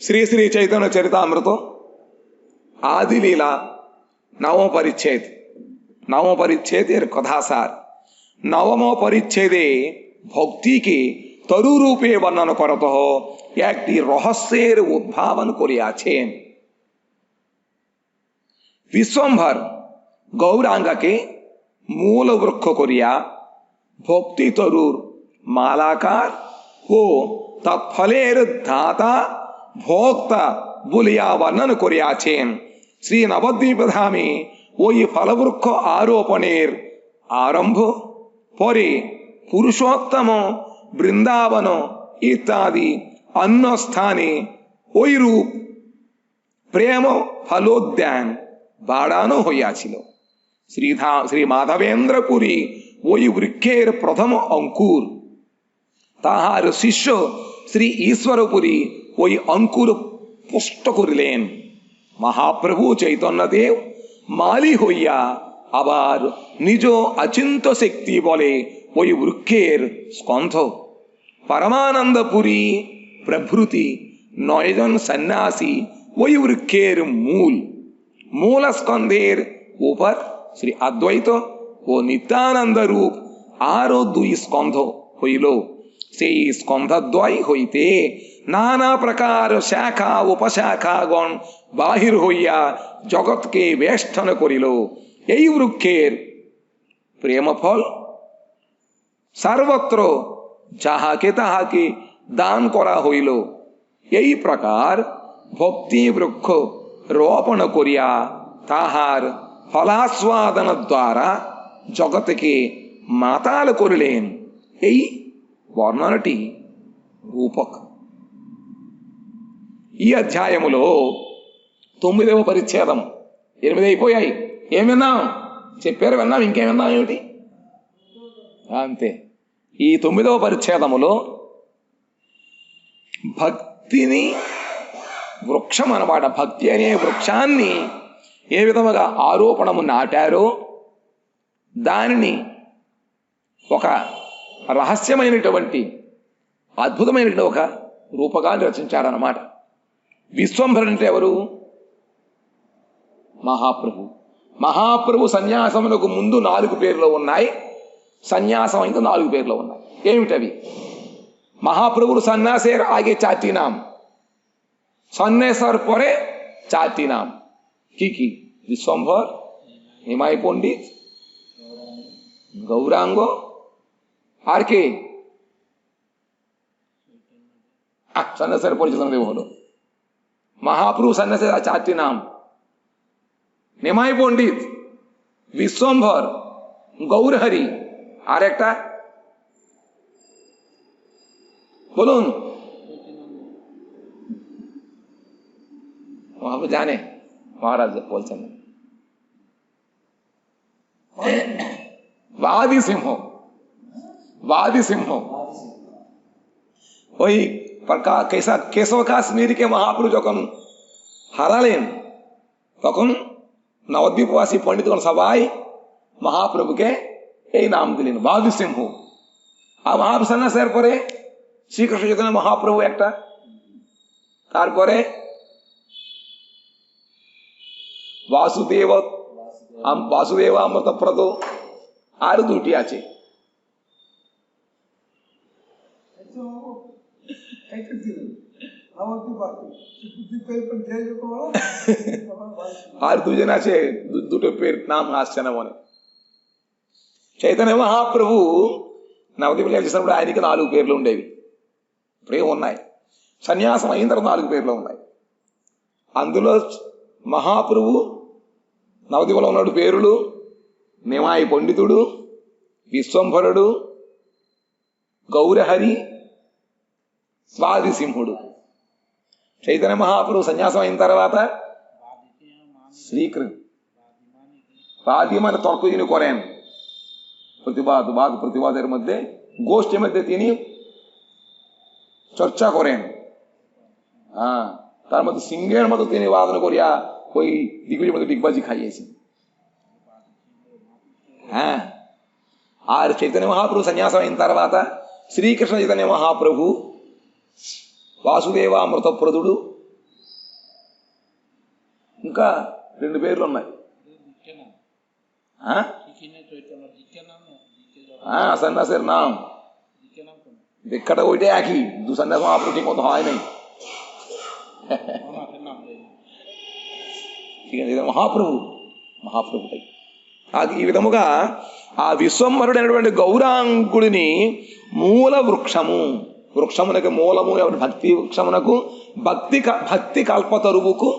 श्री श्री चैतन्य चरितामृत आदि लीला नवम परिच्छेद कथासार नवम परिच्छेदे भक्ति के तरु रूपे वर्णन करत हो एक रहस्येर उद्भावन करियाछेन। विश्वम्भर गौरांगा के मूल वृक्ष करिया भक्ति तरुर मालाकार हो तत्फलेर दाता भोक्ता बोलिया वर्णन करियाछेन। श्री नवद्वीप धामे ओई फलवृक्ष आरोपणेर आरंभ परे पुरुषोत्तम बृंदावन इत्यादि अन्य स्थाने ओई रूप प्रेम फलोद्यान बाड़ानो हইয়াছিল। श्री माधवेन्द्रपुरी ओई वृक्षेर प्रथम अंकुर ताहार शिष्य श्री ईश्वरपुरी ओई अंकुर पुष्ट करिलेन। महाप्रभु चैतन्यदेव माली हইয়া आबार निज अचिंत्य शक्ति बले ओई वृक्षेर स्कंध परमानंदपुरी प्रभृति 9 जन सन्यासी ओई वृक्षेर मूल स्कंधेर ऊपर श्री अद्वैत ओ नित्यानंद रूप आरो 2 स्कंध हইল। সেই स्कंधद्वय হইতে नाना प्रकार शाखा उपशाखागण बाहिर हইয়া जगत के वेष्टन करिल। এই वृक्षेर प्रेम फल सर्वत्र যাহাকে তাহাকে दान करा हইল। এই प्रकार भक्ति वृक्ष रोपण करिया ताहार फलास्वादन द्वारा जगत के माताल करिलेन। এই వర్ణనటి రూపక్। ఈ అధ్యాయములో 9వ పరిచ్ఛేదం 8 అయిపోయాయి. ఏం విన్నాం? చెప్పారు, విన్నాం. ఇంకేం విన్నాం? ఏమిటి? అంతే. ఈ 9వ పరిచ్ఛేదములో భక్తిని వృక్షం అన్నమాట, భక్తి అనే వృక్షాన్ని ఏ విధముగా ఆరోపణము నాటారో దానిని ఒక రహస్యమైనటువంటి అద్భుతమైనటువంటి ఒక రూపకాన్ని రచించారన్నమాట. విశ్వంభరుడు అంటే ఎవరు? మహాప్రభు. మహాప్రభు సన్యాసమునకు ముందు 4 పేర్లు ఉన్నాయి, సన్యాసం అయితే 4 పేర్లు ఉన్నాయి. ఏమిటవి? महाप्रभुर सन्यासेर आगे 4टी नाम, सन्यासर परे 4टी नाम की विश्वम्भर, निमाई पंडित, गौरांग और के सन्यासेर परिचय देव हलो। महाप्रभु सन्यासेर 4टी नाम निमाई पंडित, विश्वम्भर, गौरहरि और एक बोलून वहां पे जाने महाराज बोलছেন वादी सिंह वही प्रकार कैसा केशव काश्मीर के महाप्रभु যখন হারালেন তখন নবদ্বীপবাসী पंडितगण सबाई महाप्रभु के এই নাম দিলেন वादी सिंह। আর महाप्रभु সন্ন্যাসের পরে श्रीकृष्ण चैतन्य महाप्रभु एक वासुदेव अमृत प्रदो और 2टी आछे। और 2 जन आछे, 2টো पेर नाम आसছে না মনে। चैतन्य महाप्रभु నవద్వీపంలో చేసినప్పుడు ఆయనకి 4 పేర్లు ఉండేవి, ఇప్పుడే ఉన్నాయి. సన్యాసం అయిన తర్వాత 4 పేర్లు ఉన్నాయి. అందులో మహాప్రభు నవద్వీపంలో ఉన్నాడు పేరులు నిమాయి పండితుడు, విశ్వంభరుడు, గౌరహరి, స్వాదిసింహుడు. చైతన్య మహాప్రభు సన్యాసం అయిన తర్వాత శ్రీకృష్ణ বাদিমানে তর্ক যিনি করেন, प्रतिवाद वाद प्रतिवादेर मध्य गोष्ठी मध्य তিনি चर्चा करें। हाँ, तार मध्य सिंहेर मतो তিনি वादन करिया कोई दिग्गजेर मध्य डिगबाजी खाइয়েছেন। हाँ, और चैतन्य महाप्रभु सन्यासम అయిన తర్వాత శ్రీకృష్ణ చైతన్య మహాప్రభు వాసుదేవామృత ప్రదుడు ఇంకా 2 పేర్లు ఉన్నాయి. సన్యాసి నాम दिक्कत उठे आखी दू सन्यास महाप्रभु ठीक होता है नहीं మహాప్రభు మహాప్రభుడై ఈ విధముగా ఆ విశ్వంభరుడైనటువంటి గౌరాంగుడిని మూల వృక్షము, వృక్షమునకు మూలము ఎవరు? భక్తి వృక్షమునకు భక్తి కల్పతరువుకు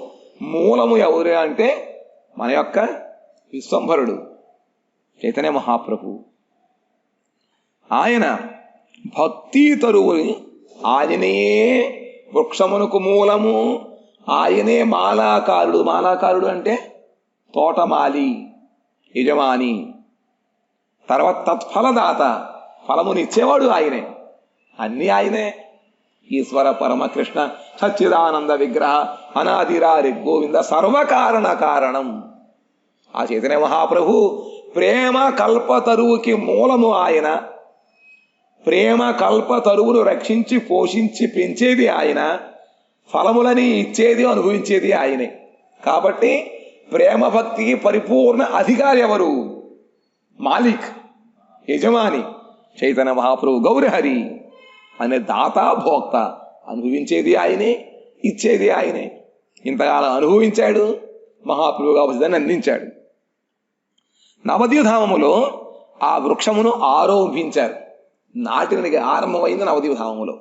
మూలము ఎవరు అంటే మన యొక్క విశ్వంభరుడు చైతన్య మహాప్రభు. ఆయన భక్తి తరువుని, ఆయనే వృక్షమునకు మూలము, ఆయనే మాలాకారుడు. మాలాకారుడు అంటే తోటమాలి, యజమాని. తర్వాత తత్ఫలదాత, ఫలమునిచ్చేవాడు ఆయనే. అన్నీ ఆయనే. ఈశ్వర పరమకృష్ణ సచ్చిదానంద విగ్రహ అనాదిరారి గోవింద సర్వకారణ కారణం. ఆ చైతన్య మహాప్రభు ప్రేమ కల్పతరువుకి మూలము ఆయన. ప్రేమ కల్పతరువును రక్షించి పోషించి పెంచేది ఆయన. ఫలములని ఇచ్చేది అనుభవించేది ఆయనే. కాబట్టి ప్రేమ భక్తికి పరిపూర్ణ అధికారి ఎవరు? మాలిక్, యజమాని చైతన్య మహాప్రభు. గౌరహరి అనే దాత, భోక్త. అనుభవించేది ఆయనే, ఇచ్చేది ఆయనే. ఇంతకాలం అనుభవించాడు, మహాప్రభు కాబట్టి దాన్ని అందించాడు. నవద్వీపధామములో ఆ వృక్షమును ఆరోపించారు. నాటినకి ఆరంభమైంది నవద్వీపధామములో.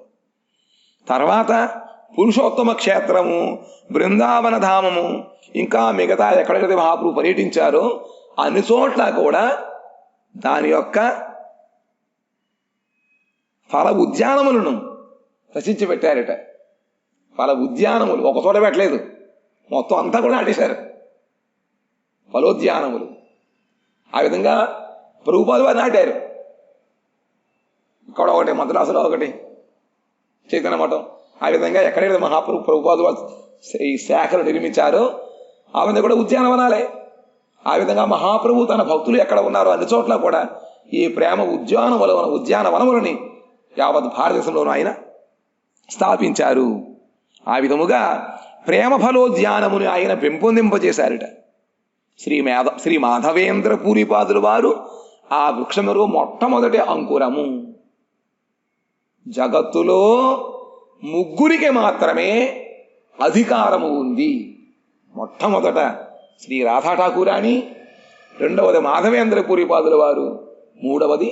తర్వాత పురుషోత్తమ క్షేత్రము, బృందావన ధామము, ఇంకా మిగతా ఎక్కడెక్కడైతే మహాప్రభు పర్యటించారో అన్ని చోట్ల కూడా దాని యొక్క ఫల ఉద్యానములను రచించి పెట్టారట. ఫల ఉద్యానములు ఒక చోట పెట్టలేదు, మొత్తం అంతా కూడా నాటేశారు ఫలోద్యానములు. ఆ విధంగా ప్రభుపాదులు వారు నాటారు. ఇక్కడ ఒకటి, మద్రాసులో ఒకటి, చైతన్య మఠం. ఆ విధంగా ఎక్కడైతే ప్రభుపాదులు ఈ శాఖలు నిర్మించారో ఆ విధంగా కూడా ఉద్యానవనాలే. ఆ విధంగా మహాప్రభు తన భక్తులు ఎక్కడ ఉన్నారో అన్ని చోట్ల కూడా ఈ ప్రేమ ఉద్యానవనములని యావత్ భారతదేశంలోనూ ఆయన స్థాపించారు. ఆ విధముగా ప్రేమ ఫలోద్యానముని ఆయన పెంపొందింపజేశారట. శ్రీ మాధవేంద్ర పూరిపాదులు వారు ఆ వృక్షములో మొట్టమొదటి అంకురము. జగత్తులో ముగ్గురికి మాత్రమే అధికారము ఉంది. మొట్టమొదట శ్రీ రాధా ఠాకూరాణి, రెండవది మాధవేంద్ర పూరిపాదుల వారు, మూడవది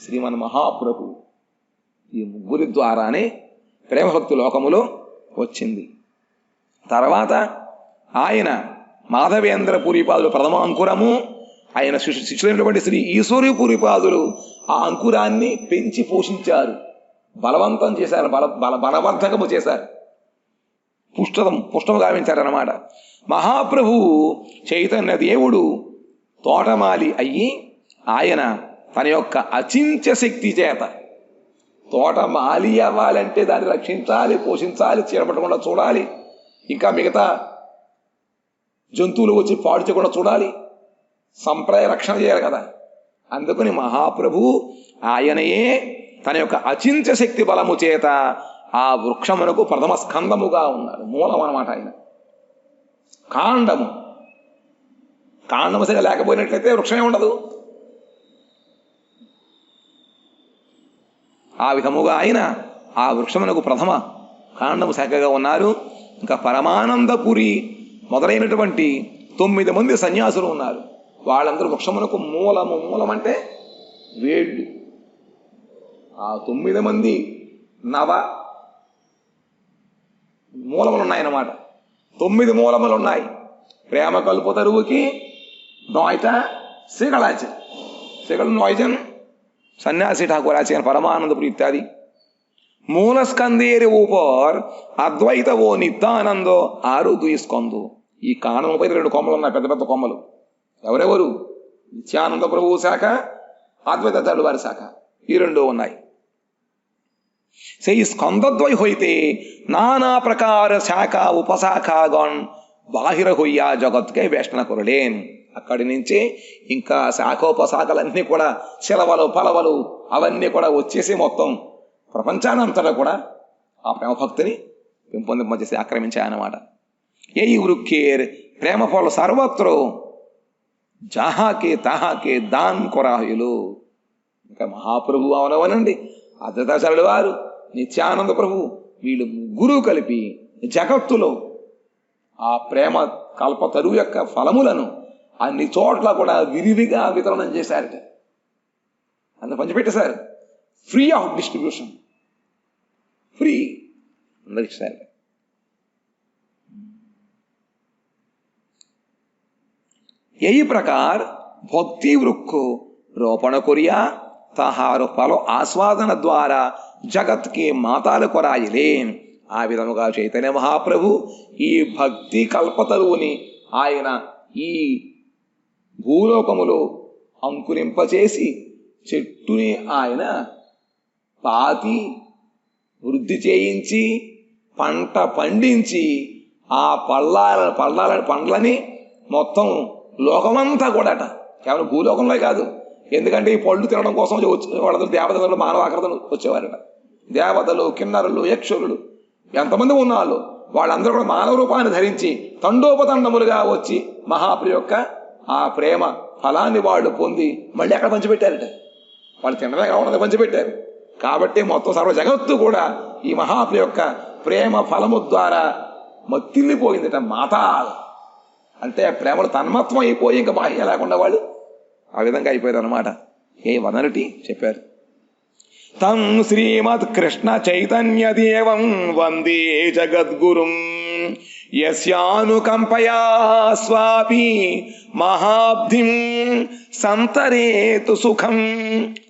శ్రీమన్ మహాప్రభు. ఈ ముగ్గురి ద్వారానే ప్రేమభక్తి లోకములో వచ్చింది. తర్వాత ఆయన మాధవేంద్ర పూరిపాదులు ప్రథమ అంకురము. ఆయన శిష్యులైనటువంటి శ్రీ ఈశ్వరి పూరిపాదులు ఆ అంకురాన్ని పెంచి పోషించారు, బలవంతం చేశారు, బలవర్ధకము చేశారు, పుష్టము గావించారన్నమాట. మహాప్రభువు చైతన్య దేవుడు తోటమాలి అయ్యి ఆయన తన యొక్క అచింత్య శక్తి చేత, తోటమాలి అవ్వాలంటే దాన్ని రక్షించాలి, పోషించాలి, చీడపట్టకుండా చూడాలి, ఇంకా మిగతా జంతువులు వచ్చి పాడు చేయకుండా చూడాలి, సంప్రదాయ రక్షణ చేయాలి కదా. అందుకని మహాప్రభు ఆయనయే తన యొక్క అచింత్య శక్తి బలము చేత ఆ వృక్షమునకు ప్రథమ స్కందముగా ఉన్నారు. మూలం అన్నమాట ఆయన. కాండము సరిగా లేకపోయినట్లయితే వృక్షమే ఉండదు. ఆ విధముగా ఆయన ఆ వృక్షమునకు ప్రథమ కాండము శాఖగా ఉన్నారు. ఇంకా పరమానందపురి మొదలైనటువంటి 9 మంది సన్యాసులు ఉన్నారు. వాళ్ళందరూ వృక్షమునకు మూలం అంటే వేళ్ళు. ఆ 9 మంది నవ మూలములు ఉన్నాయన్నమాట. 9 మూలములు ఉన్నాయి. ప్రేమ కల్పతరువుకి নয়টা শিকড় আছে। সেগুলো 9 জন সন্ন্যাসী ঠাকুর আছেন, পরমানন্দপুরী ইত্যাদি। মূল স্কন্ধের উপর అద్వైత ఓ నిత్యానంద 6 2 స్కంద। ఈ కాండంపై 2 కొమ్మలు ఉన్నాయి, పెద్ద పెద్ద కొమ్మలు. ఎవరెవరు? నిత్యానంద ప్రభువు శాఖ, అద్వైత వారి శాఖ, ఈ 2 ఉన్నాయి। সেই স্কন্ধদ্বয় হইতে নানা প্রকার শাখা উপশাখাগণ বাহির হইয়া জগৎকে বেষ্টন করলেন। అక్కడి నుంచి ఇంకా శాఖోపశాఖలన్నీ కూడా శిలవలు ఫలవలు అవన్నీ కూడా వచ్చేసి మొత్తం ప్రపంచానంతటా కూడా ఆ ప్రేమ భక్తిని పెంపొందింపజేసి ఆక్రమించాయన్నమాట। এই వృক্ষের প্রেম ফল সর্বত্র, যাহাকে তাহাকে దాన్ కొరాయులు. ఇంకా మహాప్రభు అవనవనండి, అద్వైతాచార్యుల వారు, నిత్యానంద ప్రభు, వీళ్ళు ముగ్గురు కలిపి జగత్తులో ఆ ప్రేమ కల్పతరువు యొక్క ఫలములను అన్ని చోట్ల కూడా విరివిగా వితరణం చేశారట. అంత పంచిపెట్టేశారు. ఫ్రీ ఆఫ్ డిస్ట్రిబ్యూషన్, ఫ్రీ అందరికి ఇస్తారు. এই প্রকার ভক্তি বৃক্ষ রোপণ করিয়া তাহার ফল ఆస్వాదన ద్వారా జగత్కి మాతాలు కొరాయిలేన్. ఆ విధముగా చైతన్య మహాప్రభు ఈ భక్తి కల్పతరువుని ఆయన ఈ భూలోకములో అంకురింపచేసి చెట్టుని ఆయన పాతి వృద్ధి చేయించి పంట పండించి ఆ పండ్లని మొత్తం లోకమంతా కూడాట, కేవలం భూలోకంలో కాదు. ఎందుకంటే ఈ పళ్ళు తినడం కోసం వాళ్ళందరూ దేవతలు మానవ ఆకృతలు వచ్చేవారట. దేవతలు, కిన్నరులు, యక్షులు ఎంతమంది ఉన్నాళ్ళు వాళ్ళందరూ కూడా మానవ రూపాన్ని ధరించి తండోపతండములుగా వచ్చి మహాప్రభు యొక్క ఆ ప్రేమ ఫలాన్ని వాళ్ళు పొంది మళ్ళీ అక్కడ పంచిపెట్టారట. వాళ్ళు తినడమే కాకుండా పంచిపెట్టారు. కాబట్టి మొత్తం సర్వ జగత్తు కూడా ఈ మహాప్రభు యొక్క ప్రేమ ఫలము ద్వారా మత్తిల్లిపోయిందట. మాత అంటే ప్రేమలు తన్మత్వం అయిపోయి ఇంకా బాహ్య లేకుండా వాళ్ళు ఆ విధంగా అయిపోయారు అనమాట. ఏ వదనటి చెప్పారు. తం శ్రీమద్ కృష్ణ చైతన్య దేవం వందే జగద్గురుం యస్యానుకంపయా స్వాపి మహాబ్ధిం సంతరేతు సుఖం.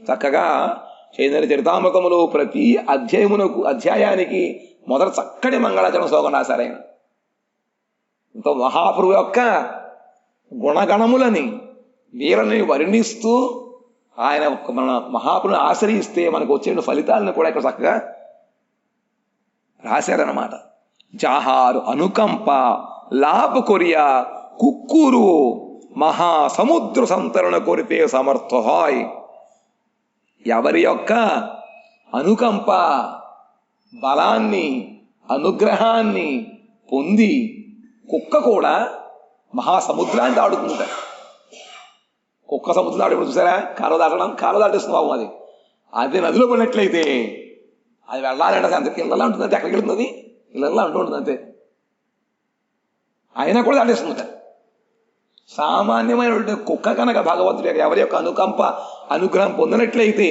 చక్కగా చైతన్య చరితామృతములో ప్రతి అధ్యాయానికి మొదట చక్కటి మంగళాచరణ శ్లోకం రాశారు ఆయన. ఇంత మహాప్రభు యొక్క గుణగణములని వీరని వర్ణిస్తూ ఆయన మన మహాప్రభుని ఆశ్రయిస్తే మనకు వచ్చే ఫలితాలను కూడా ఇక్కడ చక్కగా రాశారన్నమాట. జాహారు అనుకంప లాభ కొరియా కుక్కురు మహాసముద్ర సంతరణ కొరితే సమర్థ హాయ్. ఎవరి యొక్క అనుకంప బలాన్ని అనుగ్రహాన్ని పొంది కుక్క కూడా మహాసముద్రాన్ని దాడుతుంట. కుక్క సముద్రం దాడి చూసారా, కాలువ దాటడం, కాలువ దాటేస్తుంది బాబు. అది నదిలో పడినట్లయితే అది వెళ్ళాలంటే అంత ఇళ్ళలా ఉంటుంది, అంతే ఎక్కడికి వెళ్తుంది, ఇళ్ళలా అంటూ ఉంటుంది అంతే. అయినా కూడా దాటేస్తుందట. సామాన్యమైన కుక్క కనుక భగవంతుడి ఎవరి యొక్క అనుకంప అనుగ్రహం పొందినట్లయితే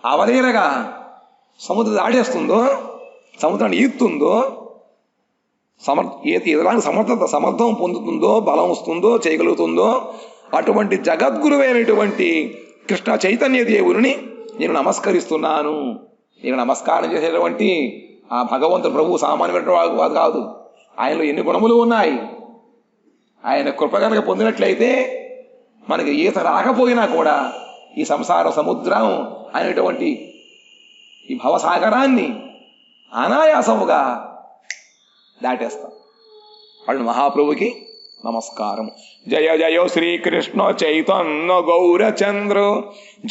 అవలీలగా సముద్రం దాటేస్తుందో, సముద్రాన్ని ఈత్తుందో, ఎలాంటి సమర్థం పొందుతుందో, బలం వస్తుందో, చేయగలుగుతుందో, అటువంటి జగద్గురువైనటువంటి కృష్ణ చైతన్య దేవుని నేను నమస్కరిస్తున్నాను. నేను నమస్కారం చేసేటువంటి ఆ భగవంతుడు ప్రభు సామాన్యమైన వాడు కాదు. ఆయనలో ఎన్ని గుణములు ఉన్నాయి. ఆయన కృప కనుక పొందినట్లయితే మనకి ఈత రాకపోయినా కూడా ఈ సంసార సముద్రం అనేటువంటి ఈ భవసాగరాన్ని అనాయాసముగా దాటేస్తాం. వాళ్ళు మహాప్రభుకి నమస్కారం. జయ జయ శ్రీకృష్ణ చైతన్య గౌరచంద్ర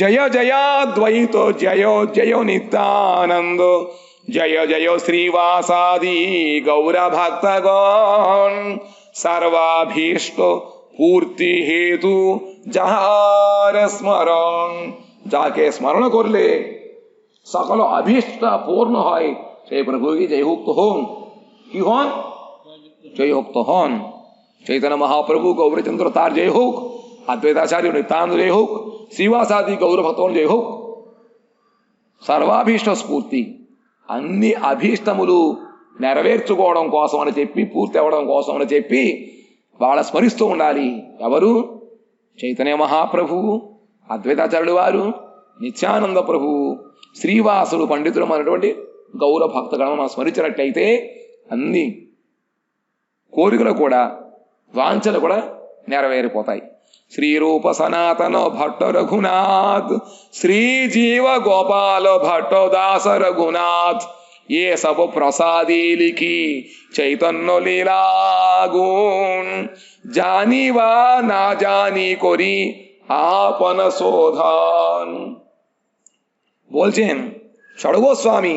జయ జయాద్వైత జయ జయ నిత్యానంద జయ జయ శ్రీవాసాది గౌర భక్తగণ সর্বাভীষ্ট পূর্তি হেতু যাহার স্মরণ। যাকে স্মরণ করলে সকল অভীষ্ট পূর্ণ হয় সেই প্রভুকে জয়ভুক্ত হন। কি হন? জয়ভুক্ত হন। চৈতন্য মহাপ্রভু গৌরচন্দ্র তার জয় হোক, అద్వైతాచార్యుడు నిత్యానంద జయ హోక్, శ్రీవాసాది గౌర భక్తులు జయ హోక్। సర్వాభీష్ట స్ఫూర్తి, అన్ని అభీష్టములు నెరవేర్చుకోవడం కోసం అని చెప్పి, పూర్తి అవ్వడం కోసం అని చెప్పి వాళ్ళ స్మరిస్తూ ఉండాలి. ఎవరు? చైతన్య మహాప్రభువు, అద్వైతాచార్యుడు వారు, నిత్యానంద ప్రభువు, శ్రీవాసుడు, పండితులు అన్నటువంటి గౌర భక్తగణం మనం స్మరించినట్లయితే అన్ని కోరికలు కూడా, వాంఛలు కూడా నెరవేరిపోతాయి. శ్రీరూప సనాతన భట్ట రఘునాథ్, శ్రీ జీవ గోపాల భట్ట దాస రఘునాథ్, ये सब प्रसादी लिखी चैतन्य लीला गुण, जानी वा ना जानी करी आपन शोधन। বলছেন ষড় গোস্বামী,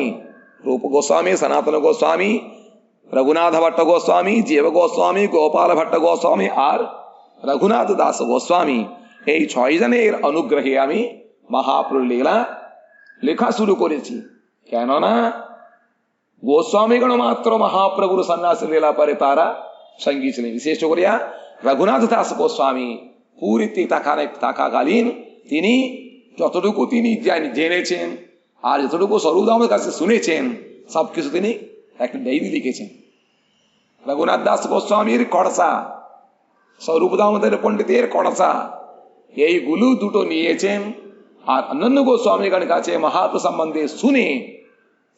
রূপ গোস্বামী, সনাতন গোস্বামী, రఘునాథ భట్ట గోస్వామి, జీవ গোস্বামী, গোপাল ভট্ট গোস্বামী আর রঘুনাথ দাস গোস্বামী, এই 6 জনের অনুগ্রহে আমি মহাপ্রভুর লীলা লেখা শুরু করেছি। কেননা গোস্বামীগণ মাত্র মহাপ্রভুর সন্ন্যাসী লীলা পরে তারা সঙ্গী ছিলেন। বিশেষ করিয়া রঘুনাথ দাস গোস্বামী পুরীতে থাকাকালীন তিনি যতটুকু তিনি জেনেছেন আর যতটুকু স্বরূপদামের কাছে শুনেছেন সবকিছু তিনি একটা ডায়েরি লিখেছেন। রঘুনাথ দাস গোস্বামীর কড়সা, স্বরূপদামোদর পণ্ডিতের কড়সা, এইগুলো দুটো নিয়েছেন। আর অন্যান্য গোস্বামীগণ কাছে মহাপ্রভু সম্বন্ধে শুনে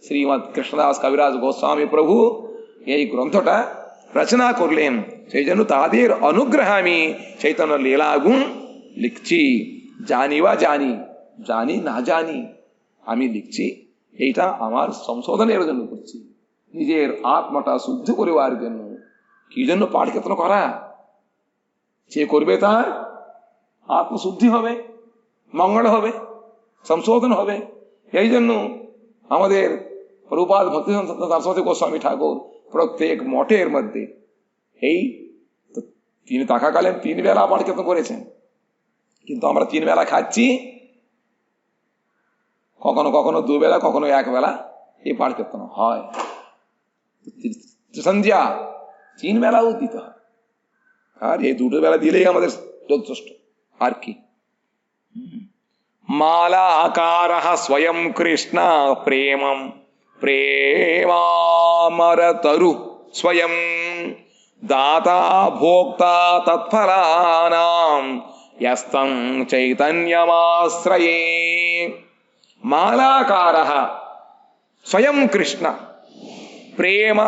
শ্রীমৎ কৃষ্ণদাস কবিরাজ গোস্বামী প্রভু এই গ্রন্থটা রচনা করলেন। সেই জন্য তাদের অনুগ্রহ আমি চৈতন্য লীলাগুণ লিখছি। জানি বা জানি, জানি না জানি, আমি লিখছি। এইটা আমার সংশোধনের জন্য করছি, নিজের আত্মাটা শুদ্ধ করিবার জন্য। কি জন্য পাঠ কীর্তন করা? যে করবে তার আত্মশুদ্ধি হবে, মঙ্গল হবে, সংশোধন হবে। এই জন্য আমাদের প্রভুপাদ ভক্তি সরস্বতী গোস্বামী ঠাকুর প্রত্যেক মঠের মধ্যে এই তিনি থাকাকালীন 3 বেলা পাঠ কীর্তন করেছেন। কিন্তু আমরা 3 বেলা খাচ্ছি, কখনো কখনো 2 বেলা, কখনো 1 বেলা এই পাঠ কীর্তন হয়। সন্ধ্যা 3 বেলাও দিতে হয়। আর এই 2 বেলা দিলেই আমাদের যথেষ্ট। আর কি? মালাকার স্বয়ং কৃষ্ণ প্রেমম প্রেমামরতরু স্বয়ং দাতা ভোক্তা তৎফলানাং యస్తం చైతన్యమాశ్రయే. మాలాకార స్వయం కృష్ణ ప్రేమ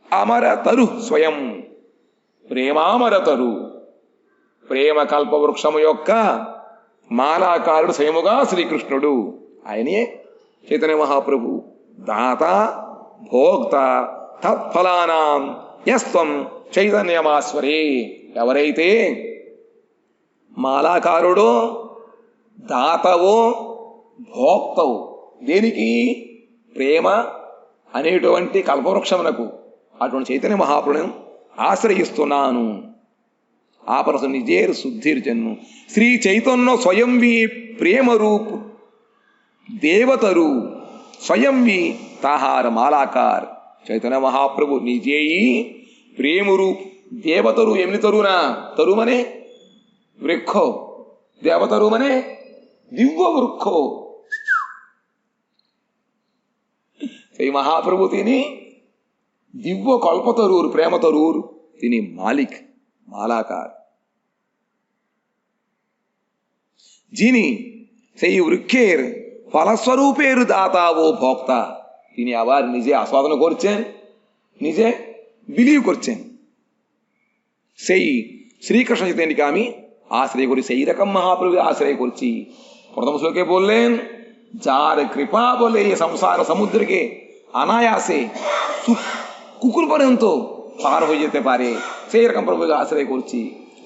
అమరతరు స్వయం. ప్రేమామరతరు, ప్రేమ కల్పవృక్షము యొక్క మాలాకారుడు స్వయముగా శ్రీకృష్ణుడు. ఆయనే చైతన్య మహాప్రభు. దాత భోక్త తత్ఫలానాం యస్త్వం చైతన్యమాశ్వరే. ఎవరైతే మాలాకారుడో, దాతవో, భోక్తవు, దేనికి? ప్రేమ అనేటువంటి కల్పవృక్షమునకు అటువంటి చైతన్య మహాప్రభువును ఆశ్రయిస్తున్నాను. ఆపరసు నిజేర్ శుద్ధిర్జన్ను శ్రీ చైతన్య స్వయంవి ప్రేమరూప్ దేవతరు స్వయంవి తాహార మాలాకార్. చైతన్య మహాప్రభు నిజేయి ప్రేమరూప్ దేవతరు. ఎమిని తరునా? తరుమనే వృక్ష, దేవతరు మనే దివ్య వృక్ష. সেই মহাপ্রভু তিনি দিব্য কল্পতরুর, প্রেমতরুর তিনি মালিক, মালাকার। যিনি সেই বৃক্ষের ফলস্বরূপের দাতা ও ভক্তা, তিনি আবার নিজে আস্বাদন করছেন, নিজে বিলিও করছেন। সেই শ্রীকৃষ্ণ চৈতন্যকে আমি আশ্রয় করি, সেই রকম মহাপ্রভু আশ্রয় করছি। প্রথম শ্লোকে বললেন, যার কৃপা বলে এই সংসার সমুদ্রকে অনায়াসে কুকুর পর্যন্ত পার হয়ে যেতে পারে, সেই রকম প্রভুকে আশ্রয় করছি।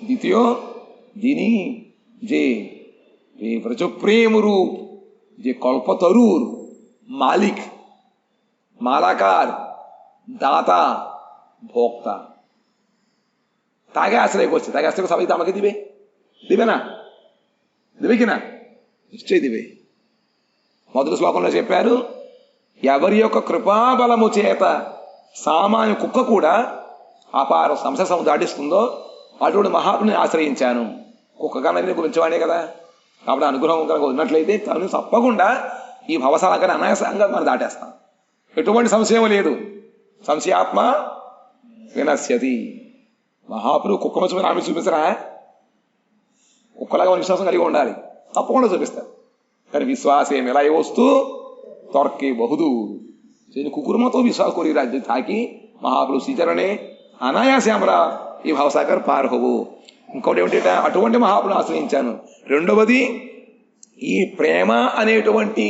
দ্বিতীয়, যিনি যে প্রেম রূপ, যে কল্পতরুর মালিক, মালাকার, দাতা, ভোক্তা, তাকে আশ্রয় করছে। তাকে আশ্রয় সবাই তো আমাকে দিবে, দিবে না? দিবে কিনা? నిశ్చయ దివే. మొదటి శ్లోకంలో చెప్పారు, ఎవరి యొక్క కృపాబలము చేత సామాన్య కుక్క కూడా అపార సంశయం దాటిస్తుందో అటువంటి మహాత్ముని ఆశ్రయించాను. కుక్క కన్నా గురించేవాడే కదా, కాబట్టి అనుగ్రహం కనుక ఉన్నట్లయితే తను తప్పకుండా ఈ భవసాగరాన్ని అనాయాసంగా మనం దాటేస్తాం, ఎటువంటి సంశయం లేదు. సంశయాత్మ వినశ్యతి. మహాప్రభు కుక్క మంచి ఆమె చూపిస్తారా? కుక్కలాగా మన విశ్వాసం కలిగి ఉండాలి, తప్పకుండా చూపిస్తారు. కానీ విశ్వాసం ఎలా వస్తু তর্কে বহুদূর। সেই কুকুর মতো বিশ্বাস করি রাজ্যে থাকি, মহাপ্রভু శ్రీచరణే అనాయాసే আমরা ఈ భవసాగర్ పార్ హోవు. ఇంకోటి ఏమిటి, అటువంటి మహాప్రభుని ఆశ్రయించాను. రెండవది, ఈ ప్రేమ అనేటువంటి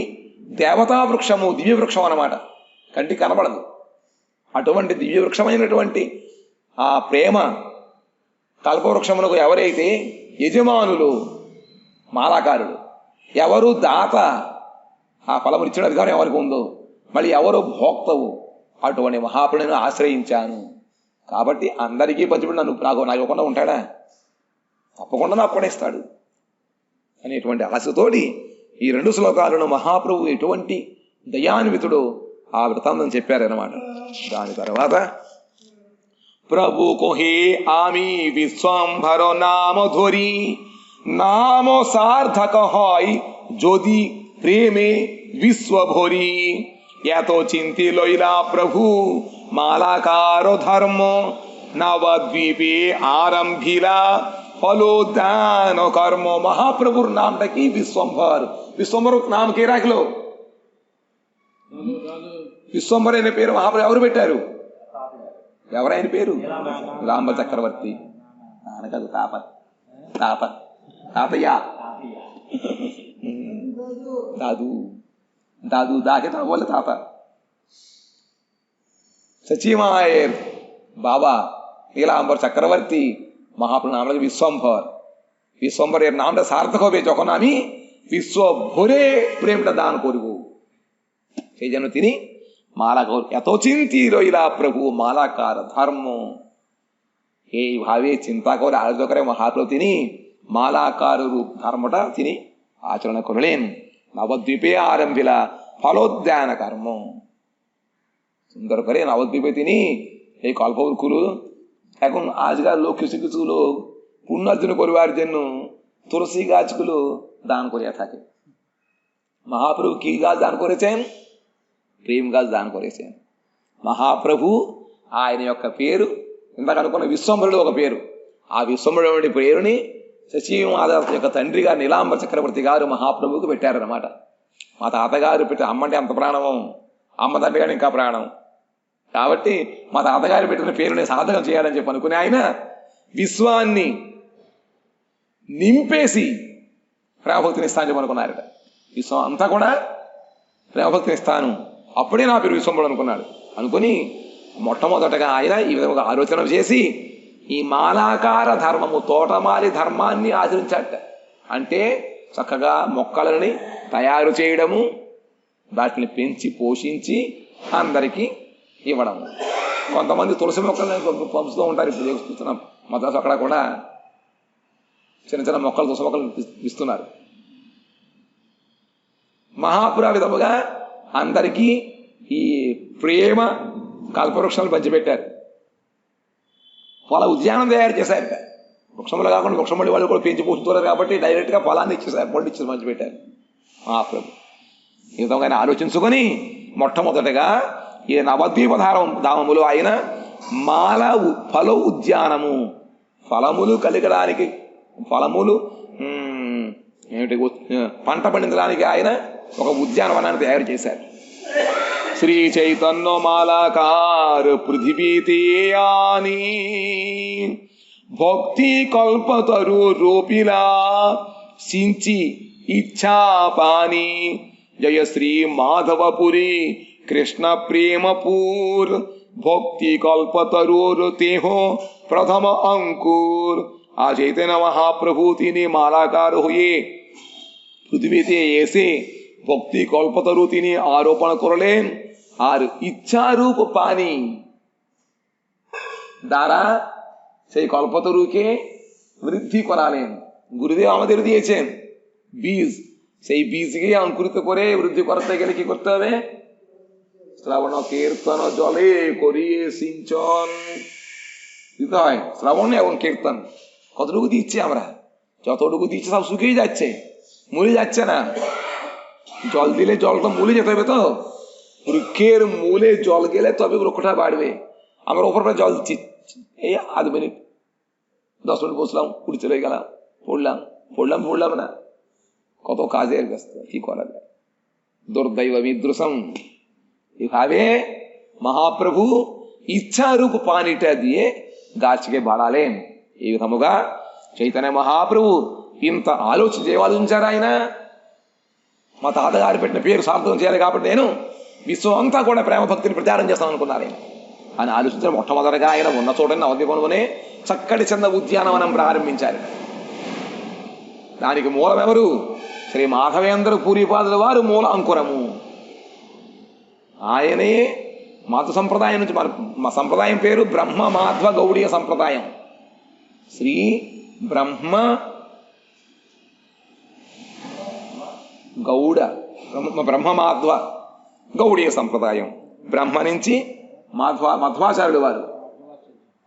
దేవతా వృక్షము, దివ్య వృక్షం అన్నమాట, కంటికి కనబడదు. అటువంటి దివ్య వృక్షమైనటువంటి ఆ ప్రేమ కల్పవృక్షమునకు ఎవరైతే యజమానులు, మాలాకారుడు, ఎవరు దాత, ఆ ఫలము ఇచ్చిన అధికారం ఎవరికి ఉందో, మళ్ళీ ఎవరు భోక్తవు, అటువంటి మహాప్రభుని ఆశ్రయించాను కాబట్టి అందరికీ పంచిపెట్టి నాకు ఇవ్వకుండా ఉంటాడా? తప్పకుండా నాకు కూడా ఇస్తాడు అనేటువంటి ఆశతోటి ఈ 2 శ్లోకాలను మహాప్రభు ఎటువంటి దయాన్వితుడు ఆ వృత్తాంతం చెప్పారన్నమాట. దాని తర్వాత ప్రభు కోహే ఆమి విశ్వంభర నామ ধরি নাম সার্থক হয় যদি প্রেমে বিশ্বভরি এত চিন্তি লইলা প্রভু মালাকার ধর্ম নবদ্বীপে আরম্ভিলা ফলোদ্যান কর্ম। মহাপ্রভুর নামটা কি? বিশ্বম্ভর। విశ్వంభరు నామకే రాకలో విశ్వంభర్ అనే పేరు మహాప్రభు ఎవరు పెట్టారు? ఎవరైన పేరు? రామ చక్రవర్తి. అనకదు తాతయ్య దాదు దాదు దాకే बोले తాత సచిమాయర్ బాబా नीलांबर चक्रवर्ती महाप्रभु नाम विश्वंभर। विश्वंभर এর নামটা সার্থক হবে যখন আমি বিশ্ব ভরে প্রেমটা দান করব। সেই জন্য তিনি মালাকার এত চিন্তি রইলা প্রভু মালাকার ধর্ম। এইভাবে চিন্তা করে আয়োজন করে মহাপ্রভু তিনি মালাকার রূপ ধর্মটা তিনি আচরণ করলেন। নবদ্বীপে আরম্ভিলা ফলোদ্যান কর্ম। সুন্দর করে নবদ্বীপে তিনি এই কল্পবৃক্ষগুলো এখন আজকাল লোক কিছু কিছু লোক পুণ্যার্জন করবার জন্য তুলসী গাছগুলো দান করিয়া থাকে। মহাপ্রভু কি গাছ দান করেছেন? ప్రేమ గాజు దానం కరేసాను। మహాప్రభు ఆయన యొక్క పేరు ఇందాక అనుకున్న విశ్వంభరుడు ఒక పేరు। ఆ విశ్వంభరుడి పేరుని శశిమాధవ యొక్క తండ్రి గారు నీలాంబర చక్రవర్తి గారు మహాప్రభువుకు పెట్టారన్నమాట। మా తాతగారు పెట్టిన అమ్మంటే అంత ప్రాణము, అమ్మ తండ్రి గారు ఇంకా ప్రాణం కాబట్టి మా తాతగారు పెట్టిన పేరుని సాధకం చేయాలని చెప్పి అనుకుని ఆయన విశ్వాన్ని నింపేసి ప్రేమభక్తిని ఇస్తానని చెప్పి అనుకున్నారట। విశ్వం అంతా కూడా ప్రేమభక్తిని ఇస్తాను, అప్పుడే నా పేరు విశ్వంభరుడు అనుకున్నాడు। అనుకుని మొట్టమొదటగా ఆయన ఈ విధంగా ఆలోచన చేసి ఈ మాలాకార ధర్మము తోటమాలి ధర్మాన్ని ఆచరించాట। అంటే చక్కగా మొక్కలని తయారు చేయడము, వాటిని పెంచి పోషించి అందరికీ ఇవ్వడం। కొంతమంది తులసి మొక్కలను పంపుతూ ఉంటారు। ఇప్పుడు చూస్తున్నాం మద్రాసు అక్కడ కూడా చిన్న చిన్న మొక్కలు తులసి మొక్కలు ఇస్తున్నారు। మహాపురా విధముగా అందరికీ ఈ ప్రేమ కల్పవృక్షాలు పంచిపెట్టారు। పొల ఉద్యానం తయారు చేశారు। వృక్షములు కాకుండా వృక్షముడి వాళ్ళు కూడా పెంచి పోషిస్తున్నారు కాబట్టి డైరెక్ట్గా పొలాన్ని ఇచ్చేసారు, పండు ఇచ్చేసి పంచిపెట్టారు మహాప్రభు। ఈ విధంగా ఆయన ఆలోచించుకొని మొట్టమొదటిగా ఈ నవద్వీప ధామములు ఆయన మాల ఫల ఉద్యానము, ఫలములు కలిగడానికి, ఫలములు ఏమిటి పంట పండించడానికి ఆయన ఒక ఉద్యానవనాన్ని తయారు చేశారు। శ్రీ చైతన్య మాలాకార పృథివీతేయాని భక్తి కల్పతరు రూపిలా సించి ఇచ్ఛా పాని జయ శ్రీ మాధవపురి కృష్ణ ప్రేమపూర్ భక్తి కల్పతరు তেহো প্রথম অঙ্কুর। ఆ చైతన్య మహాప్రభు তিনি মালাকার হয়ে পৃথিবীতে এসে ভক্তি কল্পতরু তিনি আরোপণ করলেন আর ইচ্ছারূপ পানি দ্বারা সেই কল্পতরুকে বৃদ্ধি করালেন। গুরুদেব আমাদের দিয়েছেন বীজ, সেই বীজকে অঙ্কুরিত করে বৃদ্ধি করতে গেলে কি করতে হবে? শ্রাবণ কীর্তন জলে করিয়ে সিঞ্চন দিতে হয়। শ্রাবণ এবং কীর্তন কতটুকু দিচ্ছি আমরা? যতটুকু দিচ্ছে সব শুকিয়ে যাচ্ছে, মরে যাচ্ছে না। জল দিলে জল তো মূলে যেতে হবে, তো বৃক্ষের মূলে জল গেলে তবে বৃক্ষটা বাড়বে। আমরা ওপর জল দিচ্ছি, এই আধ মিনিট 10 মিনিট বসলাম, উঠে চলে গেলাম, পড়লাম না, কত কাজের ব্যস্ত, কি করা যায়? দুর্দৈব বিদ্রুসম। এভাবে মহাপ্রভু ইচ্ছারূপ পানিটা দিয়ে গাছকে বাড়ালেন। ఈ విధముగా చైతన్య మహాప్రభు ఇంత ఆలోచించారు ఆయన। మా తాతగారు పెట్టిన పేరు సార్థకం చేయాలి కాబట్టి నేను విశ్వం అంతా కూడా ప్రేమ భక్తిని ప్రచారం చేస్తాను అనుకున్నారు ఆయన అని ఆలోచించిన మొట్టమొదటిగా ఆయన ఉన్న చోటని నవద్వీపంలోనే చక్కటి చిన్న ఉద్యానవనం ప్రారంభించారు। దానికి మూలం ఎవరు? శ్రీ మాధవేంద్ర పూరిపాదుల వారు మూల అంకురము। ఆయనే మాతృ సంప్రదాయం నుంచి మా సంప్రదాయం పేరు బ్రహ్మ మాధ్వ గౌడీయ సంప్రదాయం. శ్రీ బ్రహ్మ గౌడ బ్రహ్మమాధ్వ గౌడీయ సంప్రదాయం. బ్రహ్మ నుంచి మధ్వాచార్యుడు వారు,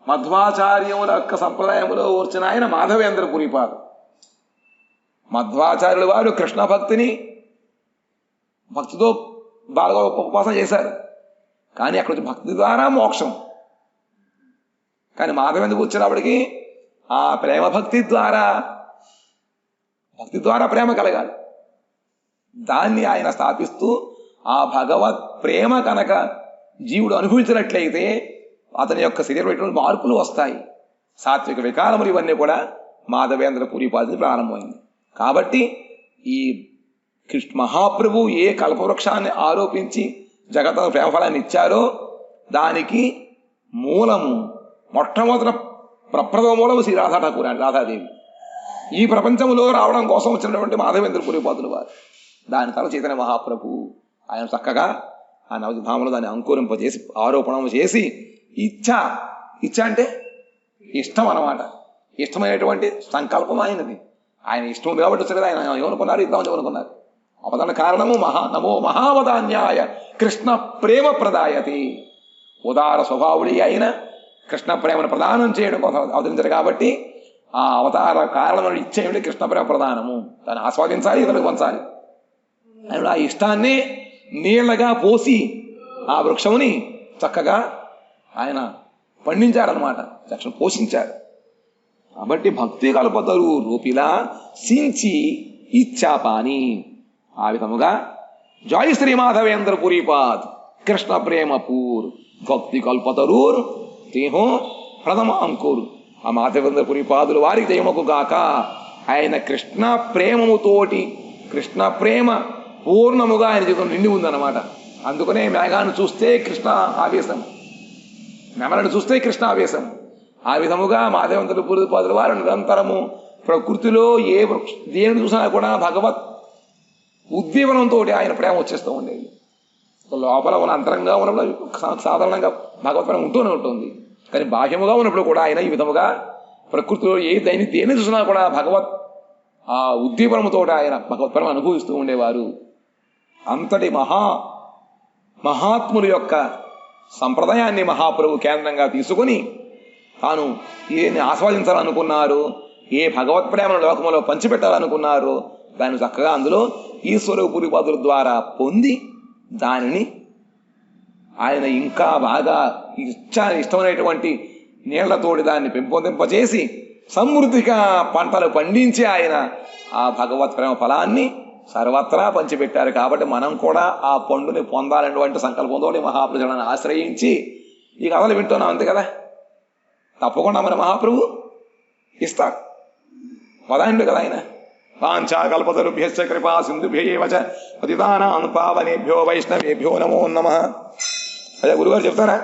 మధ్వాచార్యముల యొక్క సంప్రదాయంలో వచ్చిన ఆయన మాధవేంద్ర పురిపాదు. మధ్వాచార్యుడు వారు కృష్ణ భక్తితో బాగా ఉపాసన చేశారు, కానీ అక్కడ భక్తి ద్వారా మోక్షం. కానీ మాధవేంద్ర వచ్చేటప్పటికి ఆ ప్రేమ భక్తి ద్వారా ప్రేమ కలగాలి. దాన్ని ఆయన స్థాపిస్తూ ఆ భగవత్ ప్రేమ కనుక జీవుడు అనుభవించినట్లయితే అతని యొక్క శరీరంలో మార్పులు వస్తాయి. సాత్విక వికారములు ఇవన్నీ కూడా మాధవేంద్ర పురిపాది ప్రారంభమైంది. కాబట్టి ఈ మహాప్రభు ఏ కల్పవృక్షాన్ని ఆరోపించి జగత్ ప్రేమఫలాన్ని ఇచ్చారో దానికి మూలము మొట్టమొదట ప్రప్రథమ మూలము శ్రీ రాధా ఠాకూర్ అండి, రాధాదేవి. ఈ ప్రపంచంలో రావడం కోసం వచ్చినటువంటి మాధవేంద్ర పురిపాదులు వారు. దాని తల చైతన్య మహాప్రభు ఆయన చక్కగా ఆ నవధామలో దాన్ని అంకురింపజేసి ఆరోపణము చేసి ఇచ్చ అంటే ఇష్టం అన్నమాట. ఇష్టమైనటువంటి సంకల్పం ఆయనది. ఆయన ఇష్టం ఉంది కాబట్టి వచ్చారు. ఆయన ఏమనుకున్నారు, ఇద్దామని ఏమనుకున్నారు. అవదాన కారణము నమో మహావదాన్యాయ కృష్ణ ప్రేమ ప్రదాయతి. ఉదార స్వభావుడి అయిన కృష్ణ ప్రేమను ప్రదానం చేయడం కోసం అవతరించారు. కాబట్టి ఆ అవతార కారణం ఇచ్చేయండి కృష్ణ ప్రేమ ప్రదానము. దాన్ని ఆస్వాదించాలి, ఇతరులకు పంచాలి. ఆయన ఆ ఇష్టాన్ని నీళ్లగా పోసి ఆ వృక్షముని చక్కగా ఆయన పండించారనమాట, చక్కగా పోషించారు. కాబట్టి భక్తి కల్పతరు రూపిలా సించి ఇచ్చాపాని. ఆ విధముగా జై శ్రీ మాధవేంద్ర పురిపాద్ కృష్ణ ప్రేమ పూర్ భక్తి కల్పతరూర్ దేహో ప్రథమ అంకుర్. ఆ మాధవేంద్ర పురిపాదులు వారికి జయమకు గాక. ఆయన కృష్ణ ప్రేమముతోటి, కృష్ణ ప్రేమ పూర్ణముగా ఆయన జీవితం నిండి ఉందన్నమాట. అందుకనే మేఘాన్ని చూస్తే కృష్ణ ఆవేశం, నెమలను చూస్తే కృష్ణ ఆవేశం. ఆ విధముగా మాధవేంద్ర పురిపాదుల వారు నిరంతరము ప్రకృతిలో దేనిని చూసినా కూడా భగవత్ ఉద్దీపనంతో ఆయన ప్రేమ వచ్చేస్తూ ఉండేది. లోపల ఉన్న అంతరంగా ఉన్నప్పుడు సాధారణంగా భగవత్ ప్రేమ ఉంటూనే ఉంటుంది. కానీ బాహ్యముగా ఉన్నప్పుడు కూడా ఆయన ఈ విధముగా ప్రకృతిలో దేని చూసినా కూడా భగవత్ ఆ ఉద్దీపనముతో ఆయన భగవత్ ప్రేమ అనుభవిస్తూ ఉండేవారు. అంతటి మహాత్ముల యొక్క సంప్రదాయాన్ని మహాప్రభు కేంద్రంగా తీసుకుని తాను ఏని ఆస్వాదించాలనుకున్నారు, ఏ భగవత్ ప్రేమను లోకంలో పంచిపెట్టాలనుకున్నారు, దాన్ని చక్కగా అందులో ఈశ్వర పురిపాదుల ద్వారా పొంది దానిని ఆయన ఇంకా బాగా ఇష్టమైనటువంటి నీళ్లతోటి దాన్ని పెంపొందింపచేసి సమృద్ధిగా పంటలు పండించి ఆయన ఆ భగవత్ ప్రేమ ఫలాన్ని సర్వత్రా పంచిపెట్టారు. కాబట్టి మనం కూడా ఆ పండుని పొందాలనేటువంటి సంకల్పంతో మహాప్రభులను ఆశ్రయించి ఈ కథలు వింటున్నాం, అంతే కదా. తప్పకుండా మన మహాప్రభు ఇస్తాడు. పదాండు కదా ఆయన. వాంఛాకల్పతరుభ్యశ్చ కృపా సింధుభ్యైవ చ పతితానాం పావనేభ్యో వైష్ణవేభ్యో నమో నమః. అదే గురుగారు చెప్తారా?